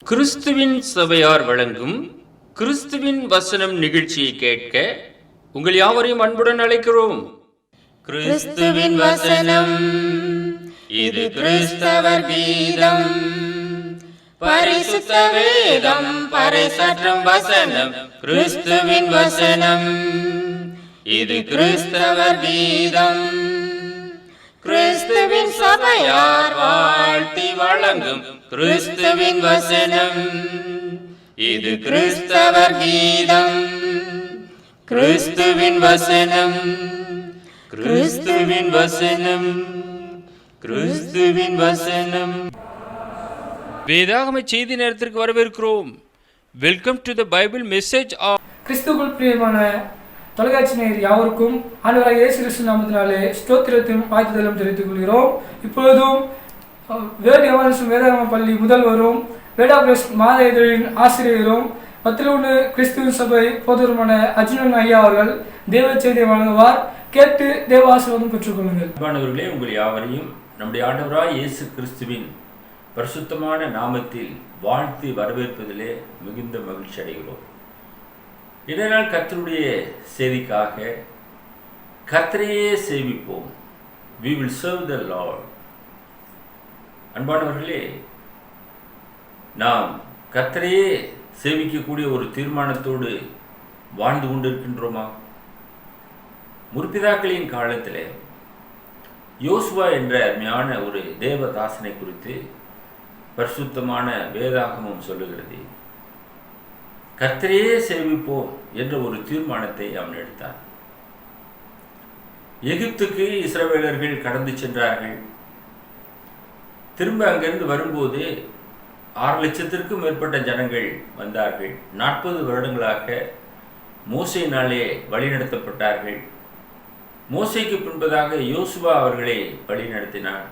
கிறிஸ்துவின் சபையார் வழங்கும் கிறிஸ்துவின் வசனம் நிகழ்ச்சியை கேட்க உங்கள் யாவரையும் அன்புடன் அழைக்கிறோம். கிறிஸ்துவின் வசனம், இது கிறிஸ்தவர் கீதம். பரிசுத்த வேதம் பறைசாற்றும் வசனம், கிறிஸ்துவின் வசனம், இது கிறிஸ்தவர் கீதம். கிறிஸ்துவின் சபையார் வாழ்த்தி வழங்கும் கிறிஸ்துவின் வசனம், இது கிறிஸ்தவர் கீதம். கிறிஸ்துவின் வசனம், கிறிஸ்துவின் வசனம், கிறிஸ்துவின் வசனம். வேதாகம செய்தி நேரத்திற்கு வரவேற்கிறோம். Welcome to the Bible message of கிறிஸ்துவுக்குள் பிரியமான தொலைக்காட்சி நேயர் யாவருக்கும் ஆண்டவராகிய இயேசு கிறிஸ்து நாமத்தினாலே ஸ்தோத்திரத்தையும் வாழ்த்துதலும் தெரிவித்துக் கொள்கிறோம். இப்பொழுதும் வேதாகம பள்ளி முதல்வரும் வேடா பிளஸ் மாத இதழின் ஆசிரியரும் பத்திலூண்டு கிறிஸ்துவின் சபை போதருமான அர்ஜுனன் ஐயா அவர்கள் தேவ செய்தியை வழங்குவார். கேட்டு தேவ ஆசீர்வாதம் பெற்றுக்கொள்ளுங்கள். அன்பானவர்களே, உங்கள் யாவரையும் நம்முடைய ஆண்டவராய் இயேசு கிறிஸ்துவின் பரிசுத்தமான நாமத்தில் வாழ்த்தி வரவேற்பதிலே மிகுந்த மகிழ்ச்சி அடைகிறோம். இதனால் கர்த்தருடைய செய்திக்காக கர்த்தரையே சேவிப்போம். We will serve the Lord. அன்பானவர்களே, நாம் கர்த்தரையே சேவிக்கக்கூடிய ஒரு தீர்மானத்தோடு வாழ்ந்து கொண்டிருக்கின்றோமா? முற்பிதாக்களின் காலத்தில் யோசுவா என்ற அருமையான ஒரு தேவதாசனை குறித்து பரிசுத்தமான வேதாகமம் சொல்லுகிறது. கர்த்தரையே சேவிப்போம் என்ற ஒரு தீர்மானத்தை அவன் எடுத்தான். எகிப்துக்கு இஸ்ரவேலர்கள் கடந்து சென்றார்கள். திரும்ப அங்கிருந்து வரும்போது 6 லட்சத்திற்கும் மேற்பட்ட ஜனங்கள் வந்தார்கள். 40 வருடங்களாக மோசேயினாலே வழிநடத்தப்பட்டார்கள். மோசேக்கு பின்பதாக யோசுவா அவர்களை வழிநடத்தினார்.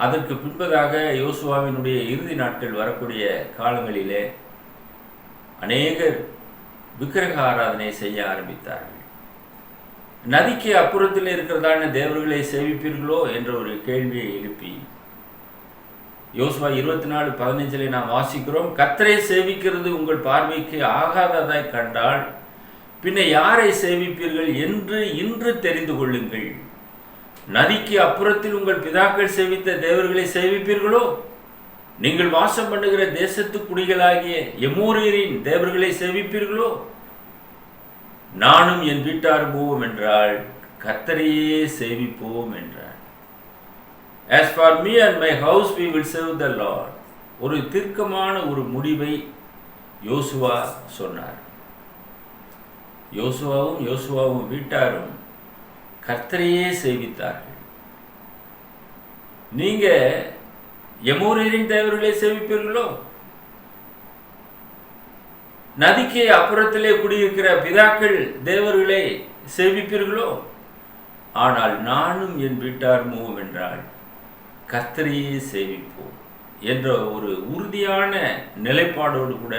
அதற்கு பின்பதாக யோசுவாவினுடைய இறுதி நாட்கள் வரக்கூடிய காலங்களிலே அநேகர் விக்கிரக ஆராதனை செய்ய ஆரம்பித்தார்கள். நதிக்கு அப்புறத்தில் இருக்கிறதான தேவர்களை சேவிப்பீர்களோ என்ற ஒரு கேள்வியை எழுப்பி யோசுவா 24:15 நாம் வாசிக்கிறோம், கர்த்தரை சேவிக்கிறது உங்கள் பார்வைக்கு ஆகாததாய் கண்டால் பின்ன யாரை சேவிப்பீர்கள் என்று இன்று தெரிந்து கொள்ளுங்கள். நதிக்கு அப்புறத்தில் உங்கள் பிதாக்கள் சேவித்த தேவர்களை சேவிப்பீர்களோ, நீங்கள் வாசம் பண்ணுகிற தேசத்து குடிகளாகிய எமோரியரின் தேவர்களை சேவிப்பீர்களோ, நானும் என் வீட்டார் போவோம் என்றால் கர்த்தரையே சேவிப்போம் என்றார். As for me and my house we will serve the Lord. ஒரு தீர்க்கமான ஒரு முடிவை யோசுவா சொன்னார். யோசுவாவும் வீட்டாரும் கர்த்தரையே சேவித்தார்கள். நீங்க எமோரியரின் தேவர்களை சேவிப்பீர்களோ, நதிக்கு அப்புறத்திலே குடியிருக்கிற பிதாக்கள் தேவர்களை சேவிப்பீர்களோ, ஆனால் நானும் என் வீட்டார் மூவம் என்றால் கர்த்தரையே சேவிப்போம் என்ற ஒரு உறுதியான நிலைப்பாடோடு கூட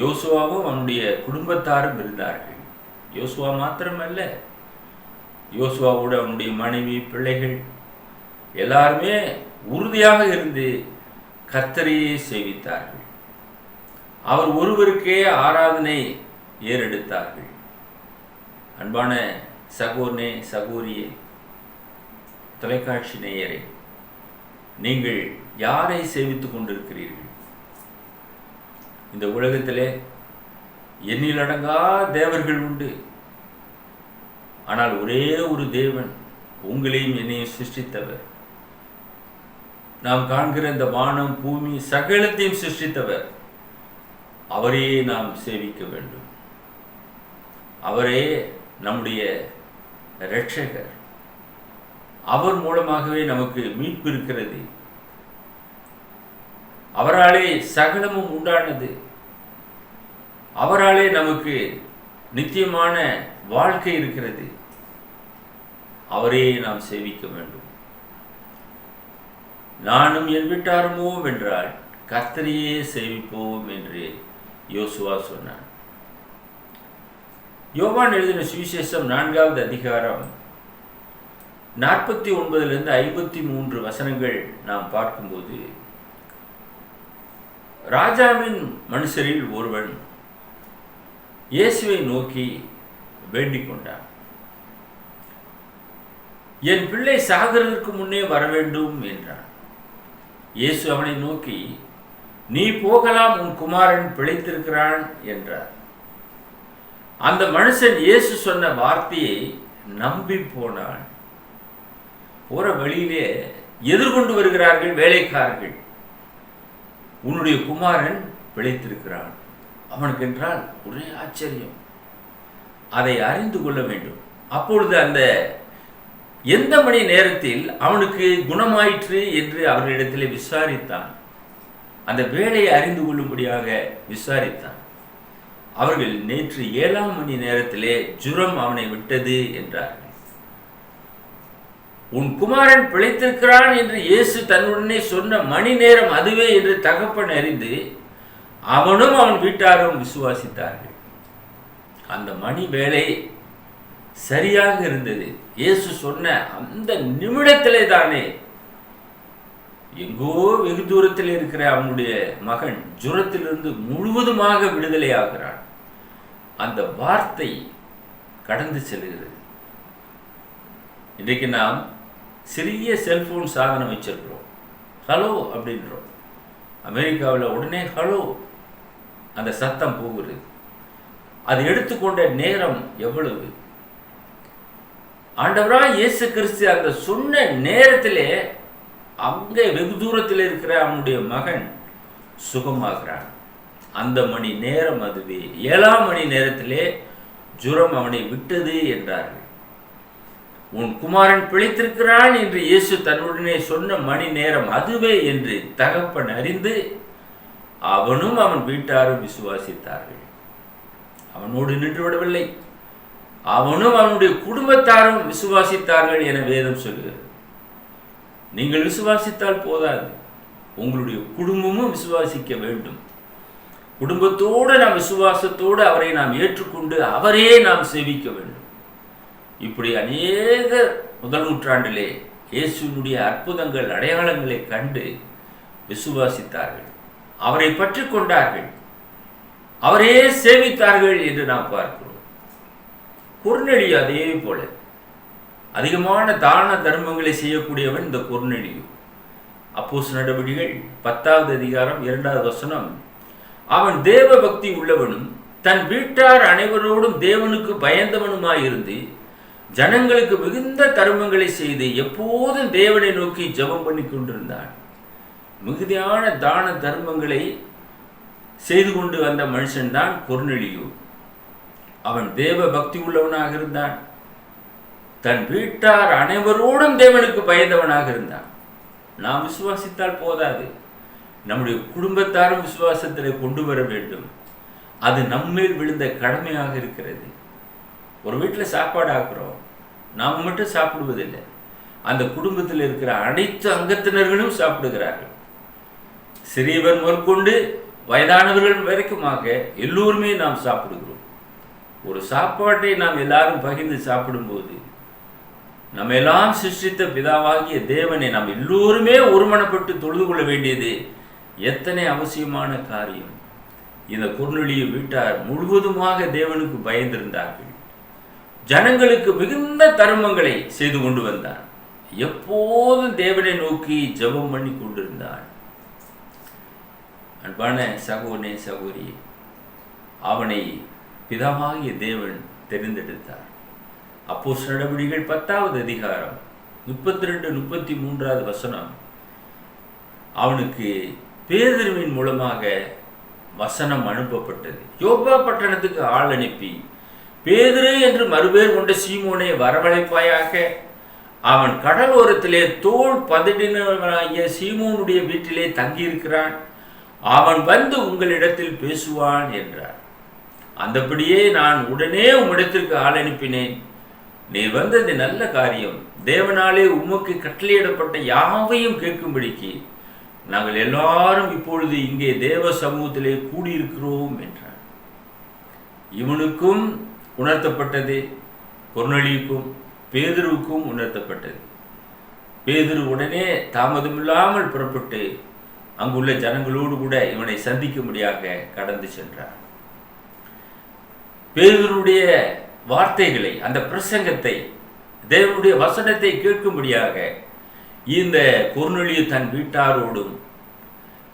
யோசுவாவும் அவனுடைய குடும்பத்தாரும் இருந்தார்கள். யோசுவா மாத்திரமல்ல, யோசுவாவோட அவனுடைய மனைவி, பிள்ளைகள் எல்லாருமே உறுதியாக இருந்து கர்த்தரையே சேவித்தார்கள். அவர் ஒருவருக்கே ஆராதனை ஏறெடுத்தார்கள். அன்பான சகோதரனே, சகோதரியே, தொலைக்காட்சி நேயரே, நீங்கள் யாரை சேவித்துக் கொண்டிருக்கிறீர்கள்? இந்த உலகத்திலே எண்ணிலடங்கா தேவர்கள் உண்டு. ஆனால் ஒரே ஒரு தேவன் உங்களையும் என்னையும் சிருஷ்டித்தவர். நாம் காண்கிற இந்த வானம், பூமி சகலத்தையும் சிருஷ்டித்தவர். அவரையே நாம் சேவிக்க வேண்டும். அவரே நம்முடைய இரட்சகர். அவர் மூலமாகவே நமக்கு மீட்பு இருக்கிறது. அவராலே சகலமும் உண்டானது. அவராலே நமக்கு நித்தியமான வாழ்க்கை இருக்கிறது. அவரையே நாம் சேவிக்க வேண்டும். நானும் என் வீட்டாருமோ என்றால் கர்த்தரையே சேவிப்போம் என்று யோசுவா சொன்னான். யோவான் எழுதின சுவிசேஷம் 4வது அதிகாரம் 49 53 வசனங்கள் நாம் பார்க்கும்போது, ராஜாவின் மனுஷரில் ஒருவன் இயேசுவை நோக்கி வேண்டிக் கொண்டான். என் பிள்ளை சாகிறதற்கு முன்னே வர வேண்டும் என்றான். இயேசு அவனை நோக்கி, நீ போகலாம், உன் குமாரன் பிழைத்திருக்கிறான் என்றார். அந்த மனுஷன் இயேசு சொன்ன வார்த்தையை நம்பி போனான். போற வழியிலே எதிர்கொண்டு வருகிறார்கள் வேலைக்காரர்கள். உன்னுடைய குமாரன் பிழைத்திருக்கிறான். அவனுக்கு என்றால் ஒரே ஆச்சரியம். அதை அறிந்து கொள்ள வேண்டும். அப்பொழுது அந்த எந்த மணி நேரத்தில் அவனுக்கு குணமாயிற்று என்று அவர்களிடத்தில் விசாரித்தான். அந்த வேலையை அறிந்து கொள்ளும்படியாக விசாரித்தான். அவர்கள் நேற்று 7ஆம் மணி நேரத்திலே ஜுரம் அவனை விட்டது என்றார்கள். உன் குமாரன் பிழைத்திருக்கிறான் என்று இயேசு தன்னுடனே சொன்ன மணி நேரம் அதுவே என்று தகப்பன் அறிந்து அவனும் அவன் வீட்டாரும் விசுவாசித்தார்கள். அந்த மணி வேலை சரியாக இருந்தது. இயேசு சொன்ன அந்த நிமிடத்திலே தானே எங்கோ வெகு தூரத்தில் இருக்கிற அவனுடைய மகன் ஜுரத்திலிருந்து முழுவதுமாக விடுதலை ஆகிறான். அந்த வார்த்தை கடந்து செல்கிறது. இன்றைக்கு நாம் சிறிய செல்போன் சாதனம் வச்சிருக்கிறோம். ஹலோ அப்படின்றோம். அமெரிக்காவில் உடனே ஹலோ அந்த சத்தம் போகிறது. அது எடுத்துக்கொண்ட நேரம் எவ்வளவு? ஆண்டவராய் இயேசு கிறிஸ்து அந்த சொன்ன நேரத்திலே அங்கே வெகு தூரத்தில் இருக்கிற அவனுடைய மகன் சுகமாகிறான். அந்த மணி நேரம் அதுவே. 7ஆம் மணி நேரத்திலே ஜுரம் அவனை விட்டது என்றார்கள். உன் குமாரன் பிழைத்திருக்கிறான் என்று இயேசு தன்னுடனே சொன்ன மணி நேரம் அதுவே என்று தகப்பன் அறிந்து அவனும் அவன் வீட்டாரும் விசுவாசித்தார்கள். அவனோடு நின்று விடவில்லை, அவனும் அவனுடைய குடும்பத்தாரும் விசுவாசித்தார்கள் என வேதம் சொல்கிறது. நீங்கள் விசுவாசித்தால் போதாது, உங்களுடைய குடும்பமும் விசுவாசிக்க வேண்டும். குடும்பத்தோடு நாம் விசுவாசத்தோடு அவரை நாம் ஏற்றுக்கொண்டு அவரையே நாம் சேவிக்க வேண்டும். இப்படி அநேக முதல் நூற்றாண்டிலே இயேசுவினுடைய அற்புதங்கள் அடையாளங்களை கண்டு விசுவாசித்தார்கள், அவரை பற்றி கொண்டார்கள், அவரையே சேவித்தார்கள் என்று நாம் பார்க்கிறோம். கொர்நேலியு அதே போல அதிகமான தான தர்மங்களை செய்யக்கூடியவன் இந்த கொர்நேலியு. அப்போஸ்தலர் நடவடிக்கைகள் 10வது அதிகாரம் 2வது வசனம், அவன் தேவ பக்தி உள்ளவனும் தன் வீட்டார் அனைவரோடும் தேவனுக்கு பயந்தவனுமாயிருந்து ஜனங்களுக்கு மிகுந்த தர்மங்களை செய்து எப்போதும் தேவனை நோக்கி ஜெபம் பண்ணி கொண்டிருந்தான். மிகுதியான தான தர்மங்களை செய்து கொண்டு வந்த மனுஷன்தான் கொர்நேலியு. அவன் தேவ பக்தி உள்ளவனாக இருந்தான். தன் வீட்டார் அனைவரோடும் தேவனுக்கு பயந்தவனாக இருந்தான். நாம் விசுவாசித்தால் போதாது, நம்முடைய குடும்பத்தாரும் விசுவாசத்தில் கொண்டு வர வேண்டும். அது நம்மேல் விழுந்த கடமையாக இருக்கிறது. ஒரு வீட்டில் சாப்பாடு ஆக்குறோம், நாம் மட்டும் சாப்பிடுவதில்லை, அந்த குடும்பத்தில் இருக்கிற அனைத்து அங்கத்தினர்களும் சாப்பிடுகிறார்கள். சிறியவர் முதற்கொண்டு வயதானவர்கள் வரைக்குமாக எல்லோருமே நாம் சாப்பிடுகிறோம். ஒரு சாப்பாட்டை நாம் எல்லாரும் பகிர்ந்து சாப்பிடும்போது நம்ம எல்லாம் சிருஷ்டித்த பிதாவாகிய தேவனை நாம் எல்லோருமே ஒருமனப்பட்டு தொழுது கொள்ள வேண்டியது எத்தனை அவசியமான காரியம். இந்த கொர்நேலியு வீட்டார் முழுவதுமாக தேவனுக்கு பயந்திருந்தார்கள். ஜனங்களுக்கு மிகுந்த தர்மங்களை செய்து கொண்டு வந்தார். எப்போதும் தேவனை நோக்கி ஜெபம் பண்ணி கொண்டிருந்தார். அன்பான சகோதரனே சகோதரி, அவனை பிதாவாகிய தேவன் தெரிந்தெடுத்தார். அப்போஸ்தலர் நடவடிக்கைகள் 10வது அதிகாரம் 32-33வது வசனம், அவனுக்கு பேதுருவின் மூலமாக வசனம் அனுப்பப்பட்டது. யோப்பா பட்டணத்துக்கு ஆள் அனுப்பி, பேதுரு என்று மறுபேர் கொண்ட சீமோனை வரவழைப்பாயாக, அவன் கடலோரத்திலே தோல் பதடினவனாகிய சீமோனுடைய வீட்டிலே தங்கியிருக்கிறான், அவன் வந்து உங்களிடத்தில் பேசுவான் என்றார். அந்தபடியே நான் உடனே உம்மிடத்திற்கு ஆள் அனுப்பினேன். நீ வந்தது நல்ல காரியம். தேவனாலே உமக்கு கட்டளையிடப்பட்ட யாவையும் கேட்கும்படிக்கு நாங்கள் எல்லாரும் இப்பொழுது இங்கே தேவ சமூகத்திலே கூடியிருக்கிறோம் என்றார். இவனுக்கும் உணர்த்தப்பட்டது, கொர்நேலியுக்கும் பேதுருவுக்கும் உணர்த்தப்பட்டது. பேதுரு உடனே தாமதமில்லாமல் புறப்பட்டு அங்குள்ள ஜனங்களோடு கூட இவனை சந்திக்கும்படியாக கடந்து சென்றார். பேதுருடைய வார்த்தைகளை, அந்த பிரசங்கத்தை, தேவனுடைய வசனத்தை கேட்கும்படியாக இந்த கொர்நேலியு தன் வீட்டாரோடும்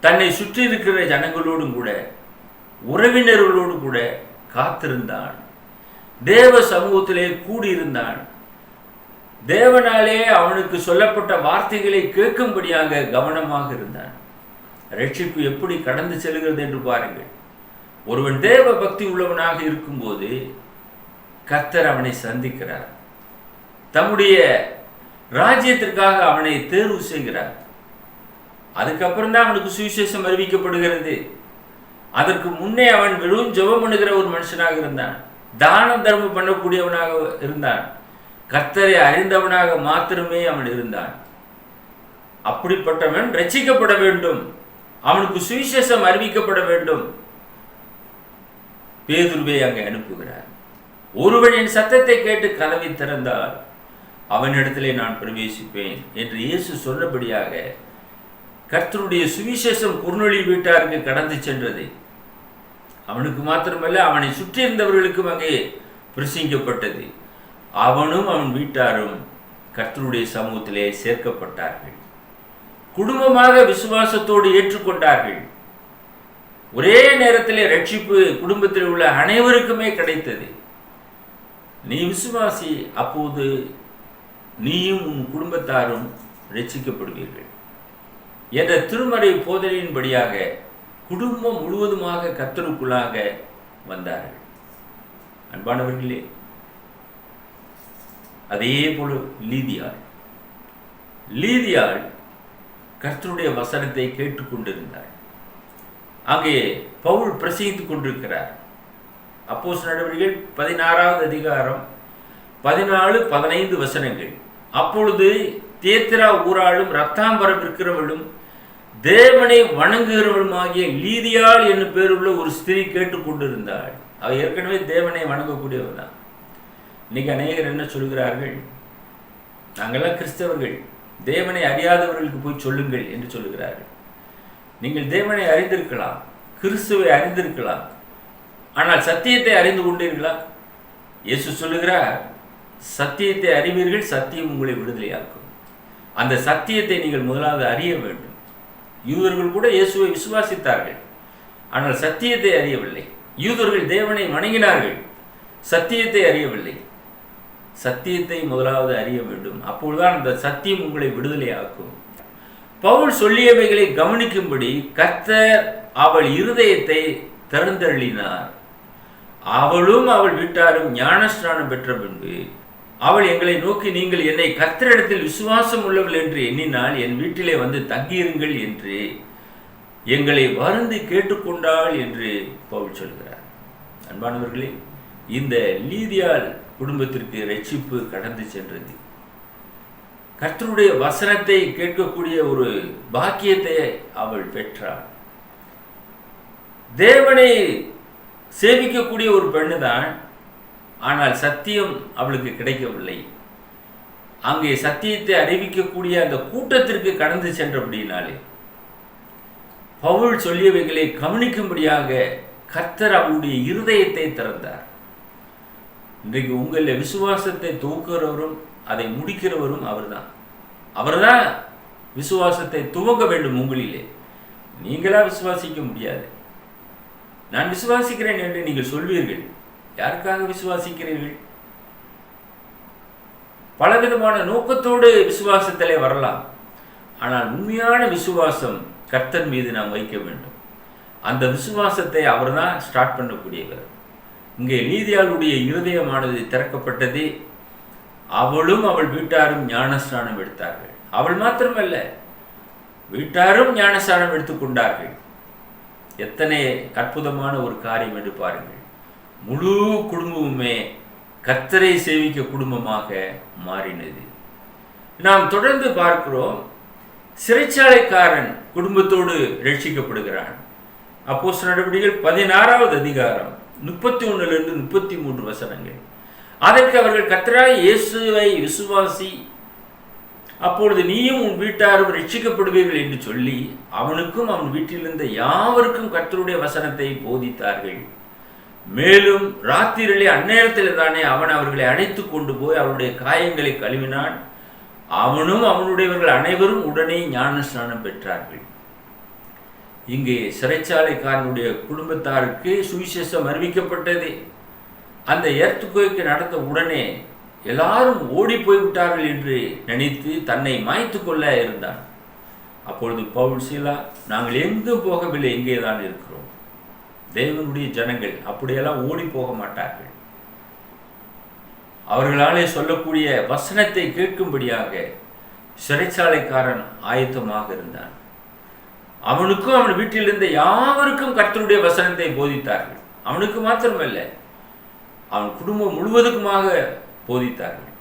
தன்னை சுற்றி இருக்கிற ஜனங்களோடும் கூட உறவினர்களோடு கூட காத்திருந்தான். தேவ சமூகத்திலே கூடியிருந்தான். தேவனாலே அவனுக்கு சொல்லப்பட்ட வார்த்தைகளை கேட்கும்படியாக கவனமாக இருந்தான். ரட்சிப்பு எப்படி கடந்து செல்கிறது என்று பாருங்கள். ஒருவன் தேவ பக்தி உள்ளவனாக இருக்கும்போது கர்த்தர் அவனை சந்திக்கிறார். தம்முடைய ராஜ்யத்திற்காக அவனை தேர்வு செய்கிறார். அதுக்கப்புறம் தான் அவனுக்கு சுவிசேஷம் அறிவிக்கப்படுகிறது. அதற்கு முன்னே அவன் வெறும் ஜெபம் பண்ணுகிற ஒரு மனுஷனாக இருந்தான். தானம் தர்மம் பண்ணக்கூடியவனாக இருந்தான். கர்த்தரை அறிந்தவனாக மாத்திரமே அவன் இருந்தான். அப்படிப்பட்டவன் ரட்சிக்கப்பட வேண்டும். அவனுக்கு சுவிசேஷம் அறிவிக்கப்பட வேண்டும். பேதுருவை அங்கே அனுப்புகிறார். ஒருவன் என் சத்தத்தை கேட்டு கதவை திறந்தால் அவனிடத்திலே நான் பிரவேசிப்பேன் என்று இயேசு சொன்னபடியாக கர்த்தருடைய சுவிசேஷம் கொர்நேலியு வீட்டாருக்கு கடந்து சென்றது. அவனுக்கு மாத்திரமல்ல, அவனை சுற்றி இருந்தவர்களுக்கும் அங்கே பிரசங்கிக்கப்பட்டது. அவனும் அவன் வீட்டாரும் கர்த்தருடைய சமூகத்திலே சேர்க்கப்பட்டார்கள். குடும்பமாக விசுவாசத்தோடு ஏற்றுக்கொண்டார்கள். ஒரே நேரத்திலே ரட்சிப்பு குடும்பத்தில் உள்ள அனைவருக்குமே கிடைத்தது. நீ விசுவாசி, அப்போது நீயும் உன் குடும்பத்தாரும் ரட்சிக்கப்படுவீர்கள் என்ற திருமறை போதனையின்படியாக குடும்பம் முழுவதுமாக கர்த்தருக்குள்ளாக வந்தார்கள். அன்பானவர்களே, அதே போல லீதியாள் கர்த்தருடைய வசனத்தை கேட்டுக்கொண்டிருந்தார். அங்கே பவுல் பிரசங்கித்துக் கொண்டிருக்கிறார். அப்போஸ்தலர் நடவடிக்கைகள் 16வது அதிகாரம் 14-15 வசனங்கள். அப்பொழுது தியத்திரா ஊராளும் ரத்தாம்பரம் இருக்கிறவளும் தேவனை வணங்குகிறவளுமாகிய லீதியாள் என்னும் பேருள்ள ஒரு ஸ்திரீ கேட்டுக்கொண்டிருந்தாள். அவள் ஏற்கனவே தேவனை வணங்கக்கூடியவர் தான். இன்னைக்கு அநேகர் என்ன சொல்கிறார்கள்? நாங்கள்லாம் கிறிஸ்தவர்கள், தேவனை அறியாதவர்களுக்கு போய் சொல்லுங்கள் என்று சொல்லுகிறார்கள். நீங்கள் தேவனை அறிந்திருக்கலாம், கிறிஸ்துவை அறிந்திருக்கலாம், ஆனால் சத்தியத்தை அறிந்து கொண்டீர்களா? இயேசு சொல்லுகிறார், சத்தியத்தை அறிவீர்கள், சத்தியம் உங்களை விடுதலையாக்கும். அந்த சத்தியத்தை நீங்கள் முதலாவது அறிய வேண்டும். யூதர்கள் கூட இயேசுவை விசுவாசித்தார்கள், ஆனால் சத்தியத்தை அறியவில்லை. யூதர்கள் தேவனை வணங்கினார்கள், சத்தியத்தை அறியவில்லை. சத்தியத்தை முதலாவது அறிய வேண்டும். அப்பொழுதுதான் அந்த சத்தியம் உங்களை விடுதலையாக்கும். பவுல் சொல்லியவைகளை கவனிக்கும்படி கர்த்தர் அவள் இருதயத்தை திறந்தருளினார். அவளும் அவள் வீட்டாரும் ஞானஸ்நானம் பெற்ற பின்பு அவள் எங்களை நோக்கி, நீங்கள் என்னை கர்த்தரிடத்தில் விசுவாசம் உள்ளவள் என்று எண்ணினால் என் வீட்டிலே வந்து தங்கியிருங்கள் என்று எங்களை வருந்தி கேட்டுக்கொண்டாள் என்று பவுல் சொல்கிறார். அன்பானவர்களே, இந்த லீதியாள் குடும்பத்திற்கு ரட்சிப்பு கடந்து சென்றது. கர்த்தருடைய வசனத்தை கேட்கக்கூடிய ஒரு பாக்கியத்தை அவள் பெற்றாள். தேவனை சேவிக்கக்கூடிய ஒரு பெண்ணு தான், ஆனால் சத்தியம் அவளுக்கு கிடைக்கவில்லை. அங்கே சத்தியத்தை அறிவிக்கக்கூடிய அந்த கூட்டத்திற்கு கடந்து சென்றபடினாலே பவுல் சொல்லியவைகளை கவனிக்கும்படியாக கர்த்தர் அவளுடைய இருதயத்தை திறந்தார். இன்றைக்கு உங்களில் விசுவாசத்தை துவக்கிறவரும் அதை முடிக்கிறவரும் அவர்தான். அவர்தான் விசுவாசத்தை துவங்க வேண்டும் உங்களிலே. நீங்களா விசுவாசிக்க முடியாது. நான் விசுவாசிக்கிறேன் என்று நீங்கள் சொல்வீர்கள். யாருக்காக விசுவாசிக்கிறீர்கள்? பலவிதமான நோக்கத்தோடு விசுவாசத்திலே வரலாம். ஆனால் உண்மையான விசுவாசம் கர்த்தர் மீது நாம் வைக்க வேண்டும். அந்த விசுவாசத்தை அவர் தான் ஸ்டார்ட் பண்ணக்கூடியவர். இங்கே லீதியாளுடைய இருதயமானது திறக்கப்பட்டது. அவளும் அவள் வீட்டாரும் ஞானஸ்நானம் எடுத்தார்கள். அவள் மாத்திரமல்ல, வீட்டாரும் ஞானஸ்நானம் எடுத்துக்கொண்டார்கள். எத்தனை அற்புதமான ஒரு காரியம் என்று பாருங்கள். முழு குடும்பமுமே கர்த்தரை சேவிக்க குடும்பமாக மாறினது. நாம் தொடர்ந்து பார்க்கிறோம், சிறைச்சாலைக்காரன் குடும்பத்தோடு ரட்சிக்கப்படுகிறான். அப்போஸ்தலர் நடவடிக்கைகள் 16வது அதிகாரம் 31 to 33 வசனங்கள். அதற்கு அவர்கள், கர்த்தராகிய இயேசுவை விசுவாசி, அப்பொழுது நீயும் உன் வீட்டாரும் ரட்சிக்கப்படுவீர்கள் என்று சொல்லி அவனுக்கும் அவன் வீட்டிலிருந்த யாவருக்கும் கர்த்தருடைய வசனத்தை போதித்தார்கள். மேலும் ராத்திரியிலே அந்நேரத்தில் தானே அவன் அவர்களை அழைத்து கொண்டு போய் அவருடைய காயங்களை கழுவினான். அவனும் அவனுடையவர்கள் அனைவரும் உடனே ஞான ஸ்நானம் பெற்றார்கள். இங்கே சிறைச்சாலைக்காரனுடைய குடும்பத்தாருக்கு சுவிசேஷம் அறிவிக்கப்பட்டது. அந்த எர்த்குவேக் நடந்த உடனே எல்லாரும் ஓடி போய்விட்டார்கள் என்று நினைத்து தன்னை மாய்த்து கொள்ள இருந்தான். அப்பொழுது பவுல் சீலா, நாங்கள் எங்கும் போகவில்லை, எங்கே தான் இருக்கிறோம். தேவனுடைய ஜனங்கள் அப்படியெல்லாம் ஓடி போக மாட்டார்கள். அவர்களாலே சொல்லக்கூடிய வசனத்தை கேட்கும்படியாக சிறைச்சாலைக்காரன் ஆயத்தமாக இருந்தான். அவனுக்கும் அவன் வீட்டில் இருந்த யாவருக்கும் கர்த்தருடைய வசனத்தை போதித்தார்கள். அவனுக்கு மாத்திரமல்ல, அவன் குடும்பம் முழுவதுக்குமாக போதித்தார்கள்.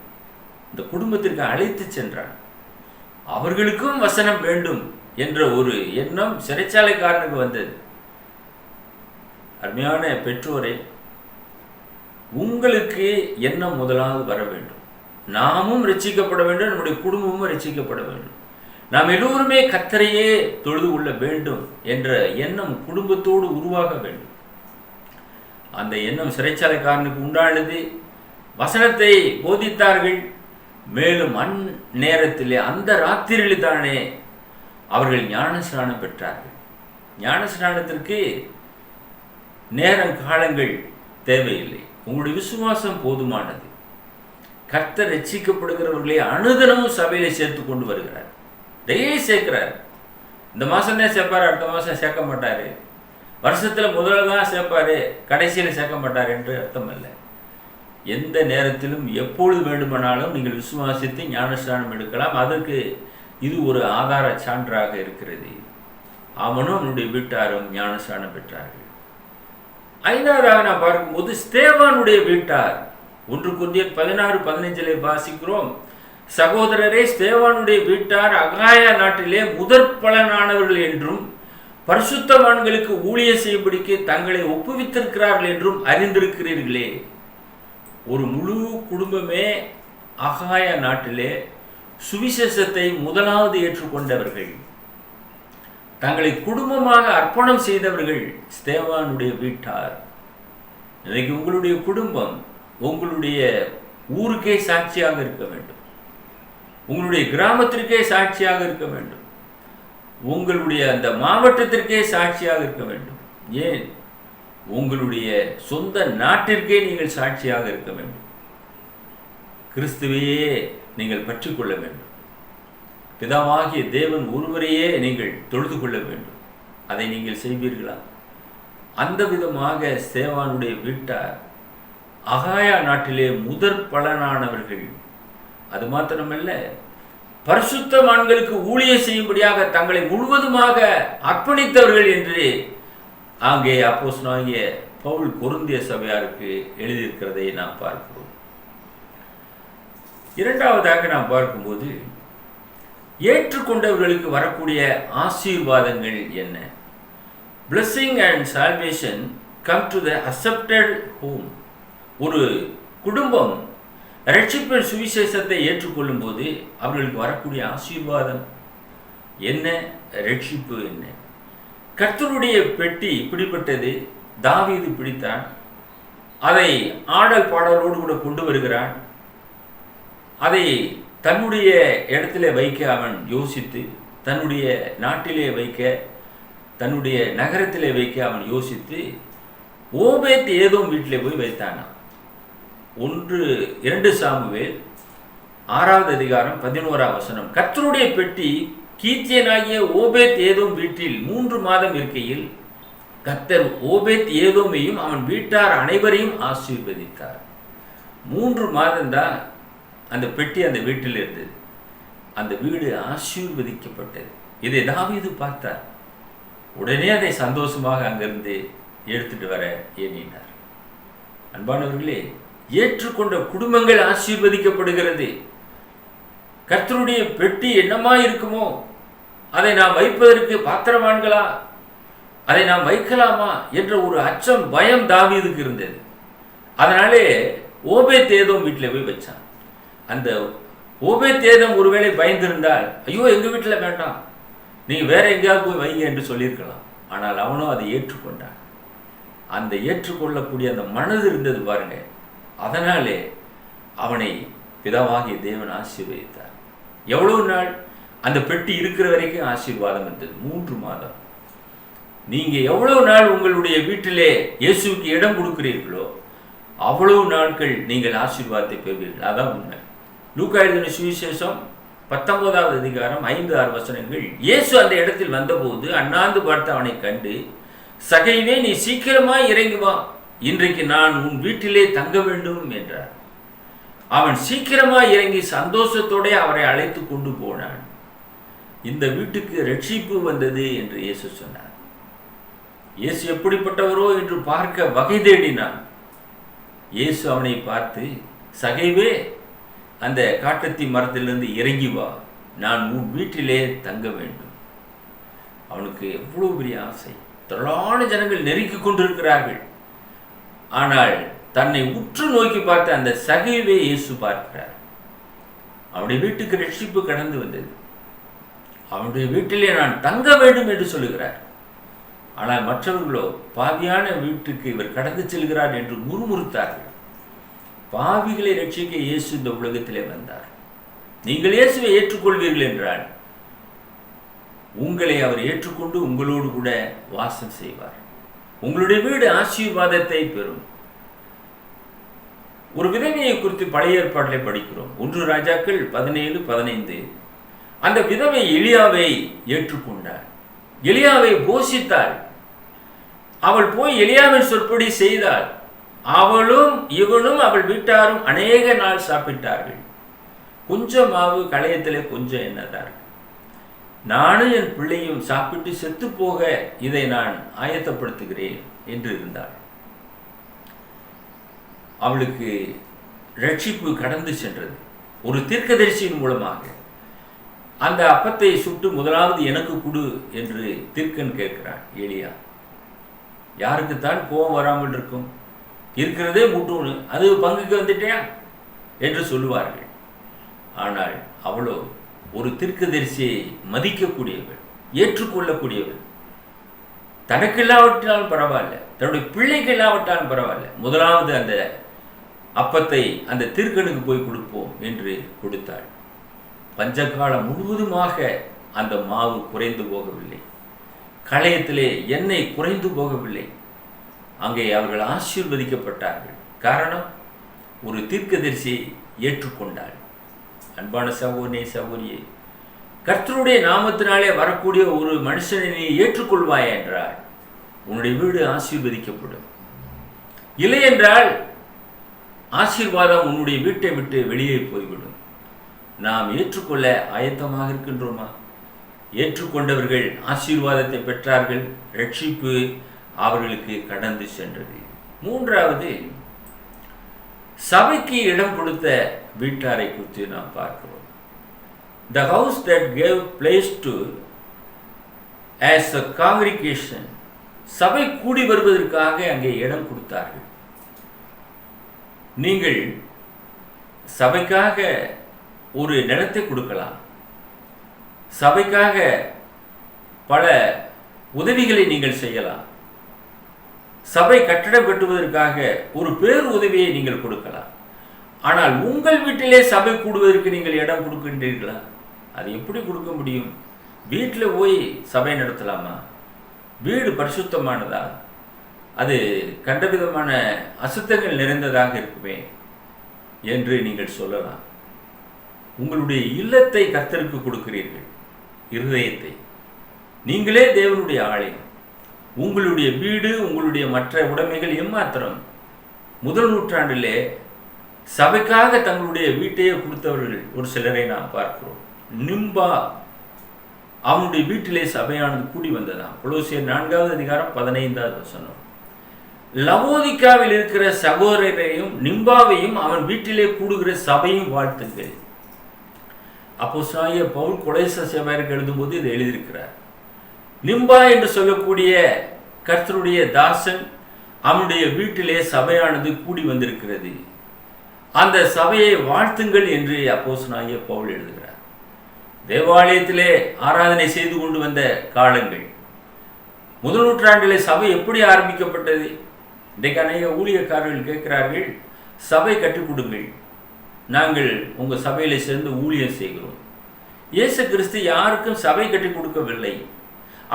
இந்த குடும்பத்திற்கு அழைத்து சென்றான். அவர்களுக்கும் வசனம் வேண்டும் என்ற ஒரு எண்ணம் சிறைச்சாலைக்காரனுக்கு வந்தது. அருமையான பெற்றோரே, உங்களுக்கு எண்ணம் முதலாவது வர வேண்டும். நாமும் ரட்சிக்கப்பட வேண்டும், நம்முடைய குடும்பமும் ரட்சிக்கப்பட வேண்டும், நாம் எல்லோருமே கர்த்தரையே தொழுது கொள்ள வேண்டும் என்ற எண்ணம் குடும்பத்தோடு உருவாக வேண்டும். அந்த எண்ணம் சிறைச்சாலைக்காரனுக்கு உண்டானது. வசனத்தை போதித்தார்கள். மேலும் அந்நேரத்திலே, அந்த ராத்திரியில் தானே அவர்கள் ஞான ஸ்நானம் பெற்றார்கள். ஞான ஸ்நானத்திற்கு நேரம் காலங்கள் தேவையில்லை. உங்களுடைய விசுவாசம் போதுமானது. கர்த்தர் ரட்சிக்கப்படுகிறவர்களை அனுதினமும் சபையில சேர்த்து கொண்டு வருகிறார். டெய்லி சேர்க்கிறார். இந்த மாதம் தான் சேர்ப்பார், அடுத்த மாதம் சேர்க்க மாட்டார். வருஷத்தில் முதல்ல தான் சேர்ப்பார், கடைசியில் சேர்க்க மாட்டார் என்று அர்த்தம் அல்ல. எந்த நேரத்திலும் எப்பொழுது வேண்டுமானாலும் நீங்கள் விசுவாசித்து ஞானஸ்நானம் எடுக்கலாம். அதற்கு இது ஒரு ஆதார சான்றாக இருக்கிறது. அவனும் அவனுடைய வீட்டாரும் ஞானஸ்நானம் பெற்றார்கள். ஐந்தாவதாக நான் பார்க்கும்போது ஸ்தேவானுடைய வீட்டார். 1 கொரிந்தியர் 16:15 வாசிக்கிறோம். சகோதரரே, ஸ்தேவானுடைய வீட்டார் அகாயா நாட்டிலே முதற் பலனானவர்கள் என்றும் பரிசுத்தவான்களுக்கு ஊழியம் செய்யும்படிக்கு தங்களை ஒப்புவித்திருக்கிறார்கள் என்றும் அறிந்திருக்கிறீர்களே. ஒரு முழு குடும்பமே அகாயா நாட்டிலே சுவிசேஷத்தை முதலாவது ஏற்றுக்கொண்டவர்கள், தங்களை குடும்பமாக அர்ப்பணம் செய்தவர்கள் ஸ்தேவானுடைய வீட்டார். இன்னைக்கு உங்களுடைய குடும்பம் உங்களுடைய ஊருக்கே சாட்சியாக இருக்க வேண்டும், உங்களுடைய கிராமத்திற்கே சாட்சியாக இருக்க வேண்டும், உங்களுடைய அந்த மாவட்டத்திற்கே சாட்சியாக இருக்க வேண்டும். ஏன், உங்களுடைய சொந்த நாட்டிற்கே நீங்கள் சாட்சியாக இருக்க வேண்டும். கிறிஸ்துவையே நீங்கள் பற்றிக்கொள்ள வேண்டும். பிதாவாகிய தேவன் ஒருவரையே நீங்கள் தொழுது கொள்ள வேண்டும். அதை நீங்கள் செய்வீர்களா? அந்த விதமாக ஸ்தேவானுடைய வீட்டார் அகாயா நாட்டிலே முதற் பலனானவர்கள். அது மாத்திரமல்ல, பரிசுத்தவான்களுக்கு ஊழியம் செய்யும்படியாக தங்களை முழுவதுமாக அர்ப்பணித்தவர்கள் என்று அங்கே அப்போஸ்தலனாகிய பவுல் கொரிந்திய சபையாருக்கு எழுதியிருக்கிறதை நாம் பார்க்கிறோம். இரண்டாவதாக நாம் பார்க்கும்போது ஏற்றுக்கொண்டவர்களுக்கு வரக்கூடிய ஆசீர்வாதங்கள் என்ன? Blessing and salvation come to the accepted home. ஒரு குடும்பம் ரட்சிப்பின் சுவிசேஷத்தை ஏற்றுக்கொள்ளும் போது அவர்களுக்கு வரக்கூடிய ஆசீர்வாதம் என்ன? ரட்சிப்பு என்ன? கர்த்தருடைய பெட்டி பிடிப்பட்டது. தாவீது பிடித்தான். அதை ஆடல் பாடலோடு கூட கொண்டு வருகிறான். அதை தன்னுடைய இடத்திலே வைக்க அவன் யோசித்து, தன்னுடைய நாட்டிலே வைக்க, தன்னுடைய நகரத்திலே வைக்க அவன் யோசித்து ஓபேத் ஏதோம் வீட்டிலே போய் வைத்தானா. 1-2 சாமுவேல் 6:11 கர்த்தருடைய பெட்டி கீத்தியனாகிய ஓபேத் ஏதோம் வீட்டில் 3 மாதம் இருக்கையில் கர்த்தர் ஓபேத் ஏதோமையும் அவன் வீட்டார் அனைவரையும் ஆசீர்வதித்தார். 3 மாதம்தான் அந்த பெட்டி அந்த வீட்டில் இருந்தது. அந்த வீடு ஆசீர்வதிக்கப்பட்டது. இதை தாவீது பார்த்தார். உடனே அதை சந்தோஷமாக அங்கிருந்து எடுத்துட்டு வர எண்ணினார். அன்பானவர்களே, ஏற்றுக்கொண்ட குடும்பங்கள் ஆசீர்வதிக்கப்படுகிறது. கர்த்தருடைய பெட்டி என்னமா இருக்குமோ அதை நாம் வைப்பதற்கு பாத்திரவான்களா, அதை நாம் வைக்கலாமா என்ற ஒரு அச்சம், பயம் தாவீதுக்கு இருந்தது. அதனாலே ஓபேத் ஏதோம் வீட்டில் போய் வச்சான். அந்த ஓபேத்-ஏதோம் ஒருவேளை பயந்திருந்தால், ஐயோ எங்க வீட்டில் வேண்டாம், நீங்க வேற எங்கேயாவது போய் வைங்க என்று சொல்லியிருக்கலாம். ஆனால் அவனும் அதை ஏற்றுக்கொண்டான். அந்த ஏற்றுக்கொள்ளக்கூடிய அந்த மனது இருந்தது பாருங்க. அதனாலே அவனை பிதாவாகிய தேவன் ஆசீர்வதித்தார். எவ்வளவு நாள்? அந்த பெட்டி இருக்கிற வரைக்கும் ஆசீர்வாதம் இருந்தது. 3 மாதம். நீங்க எவ்வளவு நாள் உங்களுடைய வீட்டிலே இயேசுவுக்கு இடம் கொடுக்கிறீர்களோ அவ்வளவு நாட்கள் நீங்கள் ஆசீர்வாதத்தை பெறுவீர்கள். அதான் உண்மை. லூக்கா எழுதின சுவிசேஷம் 19வது அதிகாரம் 5-6 வசனங்கள். இயேசு அந்த இடத்தில் வந்தபோது அண்ணாந்து பார்த்து அவனை கண்டு, சகைவே, நீ சீக்கிரமாய் இறங்கி வா, இன்றைக்கு நான் உன் வீட்டிலே தங்க வேண்டும் என்றார். அவன் சீக்கிரமாய் இறங்கி சந்தோஷத்தோட அவரை அழைத்து கொண்டு போனான். இந்த வீட்டுக்கு ரட்சிப்பு வந்தது என்று இயேசு சொன்னார். இயேசு எப்படிப்பட்டவரோ என்று பார்க்க வகை தேடினான். இயேசு அவனை பார்த்து, சகைவே, அந்த காட்டத்தி மரத்திலிருந்து இறங்கி வா, நான் உன் வீட்டிலே தங்க வேண்டும். அவனுக்கு எவ்வளவு பெரிய ஆசை. திரளான ஜனங்கள் நெருக்கி கொண்டிருக்கிறார்கள். ஆனால் தன்னை உற்று நோக்கி பார்த்த அந்த சகைவே இயேசு பார்க்கிறார். அவனுடைய வீட்டுக்கு ரட்சிப்பு கடந்து வந்தது. அவனுடைய வீட்டிலே நான் தங்க வேண்டும் என்று சொல்லுகிறார். ஆனால் மற்றவர்களோ, பாவியான வீட்டுக்கு இவர் கடந்து செல்கிறார் என்று முறுமுறுத்தார்கள். பாவிகளை ரட்சிக்க இயேசு இந்த உலகத்திலே வந்தார். நீங்கள் இயேசுவை ஏற்றுக்கொள்வீர்கள் என்றால் உங்களை அவர் ஏற்றுக்கொண்டு உங்களோடு கூட வாசம் செய்வார். உங்களுடைய வீடு ஆசீர்வாதத்தை பெறும். ஒரு விதவையை குறித்து பழைய ஏற்பாட்டிலே படிக்கிறோம். 1 ராஜாக்கள் 17:15. அந்த விதவை எலியாவை ஏற்றுக்கொண்டாள். எலியாவை போஷித்தாள். அவள் போய் எலியாவின் சொற்படி செய்தாள். அவளும் இவனும் அவள் வீட்டாரும் அநேக நாள் சாப்பிட்டார்கள். கொஞ்சம் மாவு களையத்திலே கொஞ்சம் எண்ணதார்கள். நானும் என் பிள்ளையும் சாப்பிட்டு செத்து போக இதை நான் ஆயத்தப்படுத்துகிறேன் என்று இருந்தாள். அவளுக்கு ரட்சிப்பு கடந்து சென்றது. ஒரு தீர்க்கதரிசியின் மூலமாக அந்த அப்பத்தை சுட்டு முதலாவது எனக்கு கொடு என்று தீர்க்கன் கேட்கிறான் எலியா. யாருக்குத்தான் கோபம் வராமல் இருக்கும்? இருக்கிறதே முட்டூன்னு, அது பங்குக்கு வந்துட்டேன் என்று சொல்லுவார்கள். ஆனால் அவளோ ஒரு தீர்க்கதரிசியை மதிக்கக்கூடியவள், ஏற்றுக்கொள்ளக்கூடியவள். தனக்கு இல்லாவிட்டாலும் பரவாயில்ல, தன்னுடைய பிள்ளைக்கு இல்லாவிட்டாலும் பரவாயில்ல, முதலாவது அந்த அப்பத்தை அந்த தீர்க்கனுக்கு போய் கொடுப்போம் என்று கொடுத்தாள். பஞ்சகாலம் முழுவதுமாக அந்த மாவு குறைந்து போகவில்லை. களையத்திலே எண்ணெய் குறைந்து போகவில்லை. அங்கே அவர்கள் ஆசீர்வதிக்கப்பட்டார்கள். காரணம், ஒரு தீர்க்கதரிசியை ஏற்றுக்கொண்டாள். அன்பான சகோதரனே, சகோதரியே, கர்த்தருடைய நாமத்தினாலே வரக்கூடிய ஒரு மனுஷனை நீ ஏற்றுக்கொள்வாய் என்றால் உன்னுடைய வீடு ஆசீர்வதிக்கப்படும். இல்லை என்றால் ஆசீர்வாதம் உன்னுடைய வீட்டை விட்டு வெளியே போய்விடும். நாம் ஏற்றுக்கொள்ள ஆயத்தமாக இருக்கின்றோமா? ஏற்றுக்கொண்டவர்கள் ஆசீர்வாதத்தை பெற்றார்கள். ரட்சிப்பு அவர்களுக்கு கடந்து சென்றது. 3வது, சபைக்கு இடம் கொடுத்த வீட்டாரை குறித்து நாம் பார்க்கிறோம். The house that gave place to as a congregation, சபை கூடி வருவதற்காக அங்கே இடம் கொடுத்தார்கள். நீங்கள் சபைக்காக ஒரு நிலத்தை கொடுக்கலாம். சபைக்காக பல உதவிகளை நீங்கள் செய்யலாம். சபை கட்டடம் கட்டுவதற்காக ஒரு பேர் உதவியை நீங்கள் கொடுக்கலாம். ஆனால் உங்கள் வீட்டிலே சபை கூடுவதற்கு நீங்கள் இடம் கொடுக்கின்றீர்களா? அது எப்படி கொடுக்க முடியும்? வீட்டில் போய் சபை நடத்தலாமா? வீடு பரிசுத்தமானதா? அது கண்டவிதமான அசுத்தங்கள் நிறைந்ததாக இருக்குமே என்று நீங்கள் சொல்லலாம். உங்களுடைய இல்லத்தை கர்த்தருக்கு கொடுக்கிறீர்கள், இருதயத்தை. நீங்களே தேவனுடைய ஆலயம். உங்களுடைய வீடு, உங்களுடைய மற்ற உடைமைகள் எம்மாத்திரம்? முதல் நூற்றாண்டிலே சபைக்காக தங்களுடைய வீட்டையே கொடுத்தவர்கள் ஒரு சிலரை நாம் பார்க்கிறோம். நிம்பா, அவனுடைய வீட்டிலே சபையானது கூடி வந்ததாம். கொலோசியர் 4வது அதிகாரம் 15வது வசனம். லவோதிக்காவில் இருக்கிற சகோதரரையும் நிம்பாவையும் அவன் வீட்டிலே கூடுகிற சபையும் வாழ்த்துங்கள். அப்போஸ்தலனாகிய பவுல் கொலோசை சபையாருக்கு எழுதும்போது இதை எழுதியிருக்கிறார். நிம்பா என்று சொல்லக்கூடிய கர்த்தருடைய தாசன், அவனுடைய வீட்டிலே சபையானது கூடி வந்திருக்கிறது. அந்த சபையை வாழ்த்துங்கள் என்று அப்போஸ்தலனாகிய பவுல் எழுதுகிறார். தேவாலயத்திலே ஆராதனை செய்து கொண்டு வந்த காலங்கள், முதல் நூற்றாண்டிலே சபை எப்படி ஆரம்பிக்கப்பட்டது? இன்றைக்கு அநேக ஊழியக்காரர்கள் கேட்கிறார்கள், சபை கற்றுக் கொடுங்கள், நாங்கள் உங்கள் சபையில் சேர்ந்து ஊழியம் செய்கிறோம். இயேசு கிறிஸ்து யாருக்கும் சபை கட்டிக் கொடுக்கவில்லை.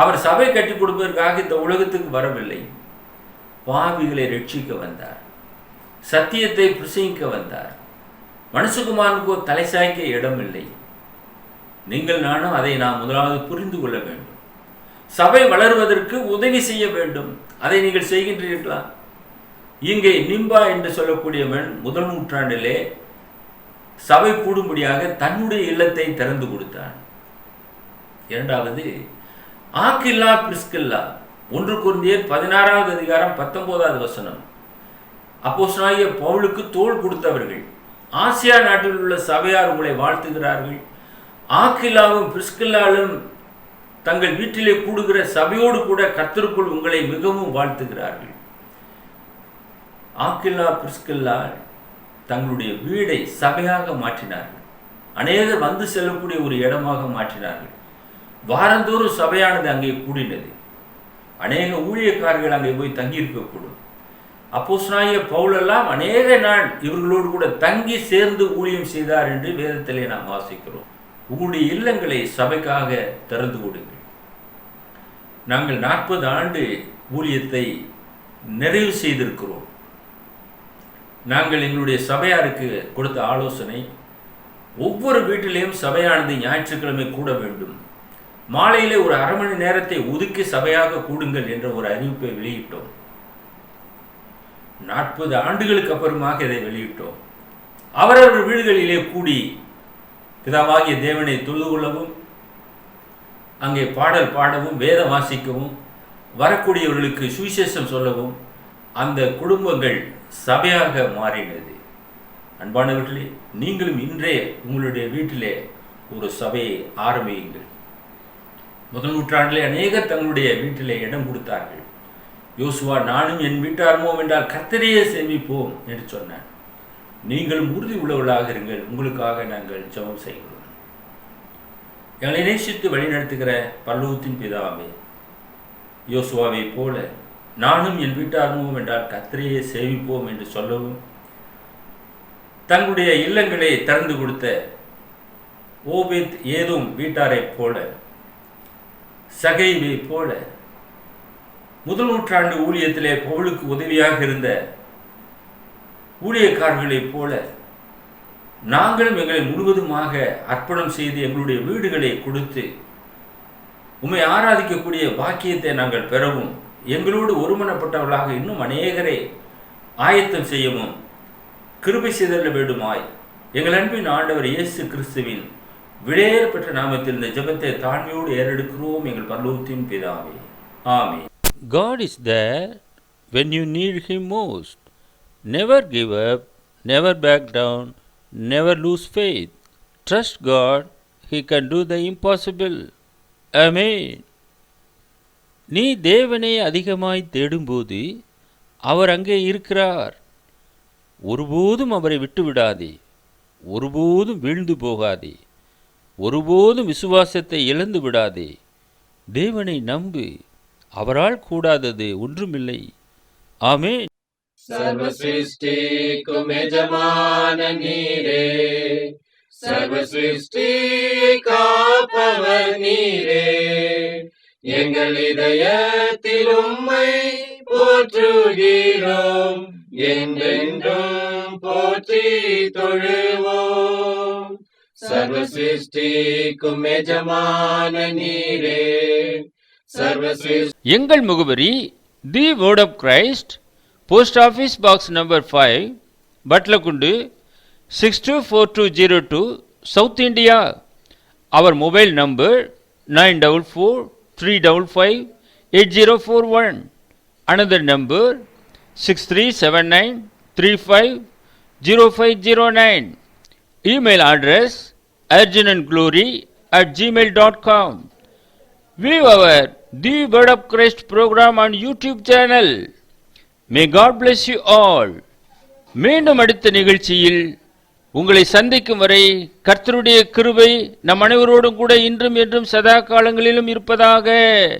அவர் சபை கட்டிக் கொடுப்பதற்காக இந்த உலகத்துக்கு வரவில்லை. பாவிகளை ரட்சிக்க வந்தார், சத்தியத்தை பிரசங்கிக்க வந்தார். மனுஷகுமாரனுக்கு ஒரு தலை சாய்க்க இடமில்லை. நீங்கள் நானும் அதை நாம் முதலாவது புரிந்து கொள்ள வேண்டும். சபை வளர்வதற்கு உதவி செய்ய வேண்டும். அதை நீங்கள் செய்கின்றீர்களா? இங்கே நிம்பா என்று சொல்லக்கூடியவன் முதல் நூற்றாண்டிலே சபை கூடும்படியாக தன்னுடைய இல்லத்தை திறந்து கொடுத்தான். இரண்டாவது, ஆக்கில்லா பிரிஸ்கில்லா, 1 கொரிந்தியர் 16வது அதிகாரம் 19வது வசனம். அப்போஸ்தலனாகிய பவுலுக்கு தோள் கொடுத்தவர்கள், ஆசியா நாட்டில் உள்ள சபையார் உங்களை வாழ்த்துகிறார்கள். ஆக்கில்லாவும் பிரிஸ்கில்லாலும் தங்கள் வீட்டிலே கூடுகிற சபையோடு கூட கர்த்தருக்குள் உங்களை மிகவும் வாழ்த்துகிறார்கள். ஆக்கில்லா பிரிஸ்கில்லா தங்களுடைய வீடை சபையாக மாற்றினார்கள். அநேகர் வந்து செல்லக்கூடிய ஒரு இடமாக மாற்றினார்கள். வாரந்தோறும் சபையானது அங்கே கூடினது. அநேக ஊழியக்காரர்கள் அங்கே போய் தங்கியிருக்கக்கூடும். அப்போஸ்தலனாகிய பவுலெல்லாம் அநேக நாள் இவர்களோடு கூட தங்கி சேர்ந்து ஊழியம் செய்தார் என்று வேதத்திலே நாம் வாசிக்கிறோம். உங்களுடைய இல்லங்களை சபைக்காக திறந்து கொடுங்கள். நாங்கள் 40 ஆண்டு ஊழியத்தை நிறைவு செய்திருக்கிறோம். நாங்கள் எங்களுடைய சபையாருக்கு கொடுத்த ஆலோசனை, ஒவ்வொரு வீட்டிலேயும் சபையானது ஞாயிற்றுக்கிழமை கூட வேண்டும். மாலையிலே ஒரு அரை மணி நேரத்தை ஒதுக்கி சபையாக கூடுங்கள் என்ற ஒரு அறிவிப்பை வெளியிட்டோம். 40 ஆண்டுகளுக்கு அப்புறமாக இதை வெளியிட்டோம். அவரவர் வீடுகளிலே கூடி பிதாவாகிய தேவனை தொழுது கொள்ளவும், அங்கே பாடல் பாடவும், வேத வாசிக்கவும், வரக்கூடியவர்களுக்கு சுவிசேஷம் சொல்லவும் அந்த குடும்பங்கள் சபையாக மாறினது. அன்பானவர்களே, நீங்களும் இன்றே உங்களுடைய வீட்டிலே ஒரு சபையை ஆரம்பியுங்கள். முதல் நூற்றாண்டிலே அநேகர் தங்களுடைய வீட்டிலே இடம் கொடுத்தார்கள். யோசுவா, நானும் என் வீட்டாருமோம் என்றால் கர்த்தரையே சேமிப்போம் என்று சொன்னார். நீங்களும் உறுதி உள்ளவர்களாக இருங்கள். உங்களுக்காக நாங்கள் ஜெபம் செய்கிறோம். எங்களை நேசித்து வழிநடத்துகிற பரலோகத்தின் பிதாவே, யோசுவாவை போல நானும் என் வீட்டாருமோம் என்றால் கர்த்தரையே சேவிப்போம் என்று சொல்லவும், தங்களுடைய இல்லங்களை திறந்து கொடுத்த ஓபேத் ஏதோம் வீட்டாரை போல, சகைவை போல, முதல் நூற்றாண்டு ஊழியத்திலே பவுலுக்கு உதவியாக இருந்த ஊழியக்காரர்களைப் போல நாங்களும் எங்களை முழுவதுமாக அர்ப்பணம் செய்து எங்களுடைய வீடுகளை கொடுத்து உம்மை ஆராதிக்கக்கூடிய பாக்கியத்தை நாங்கள் பெறவும், எங்களோடு ஒருமனப்பட்டவர்களாக இன்னும் அநேகரை ஆயத்தம் செய்யவும் கிருபை செய்தல்ல வேண்டுமாய் எங்கள் அன்பின் ஆண்டவர் இயேசு கிறிஸ்துவின் விலையேற பெற்ற நாமத்தில் இந்த ஜெபத்தை தாழ்மையோடு ஏறெடுக்கிறோம் எங்கள் பரலோகத்தின் பிதாவே. ஆமென். God is there when you need Him most. Never give up, never back down, never lose faith. Trust God, He can do the impossible. Amen. நீ தேவனை அதிகமாய் தேடும்போது அவர் அங்கே இருக்கிறார். ஒருபோதும் அவரை விட்டுவிடாதே, ஒருபோதும் வீழ்ந்து போகாதே, ஒருபோதும் விசுவாசத்தை இழந்து விடாதே. தேவனை நம்பு, அவரால் கூடாதது ஒன்றுமில்லை. ஆமென். सर्व सृष्टि को यजमान नीरे, सर्व सृष्टि காப்பவர் நீரே. எங்கள் இதயத்தில் உம்மை போற்றுகிறோம், என்றென்றும் போற்றி தொழுவோம். सर्व सृष्टि को यजमान நீரே, सर्व सृष्टि. எங்கள் முகவரி the word of Christ, post office box number 5, Batlagundu 624202, south India. அவர் mobile number 9443558041. another number 6379350509. email address arjunandglory@gmail.com. view our The Word of Christ program on YouTube channel. May God bless you all. மீண்டும் அடுத்த நிகழ்ச்சியில் உங்களை சந்திக்கும் வரை கர்த்தருடைய கிருபை நம் அனைவரோடும் கூட இன்றும் என்றும் சதா காலங்களிலும் இருப்பதாக.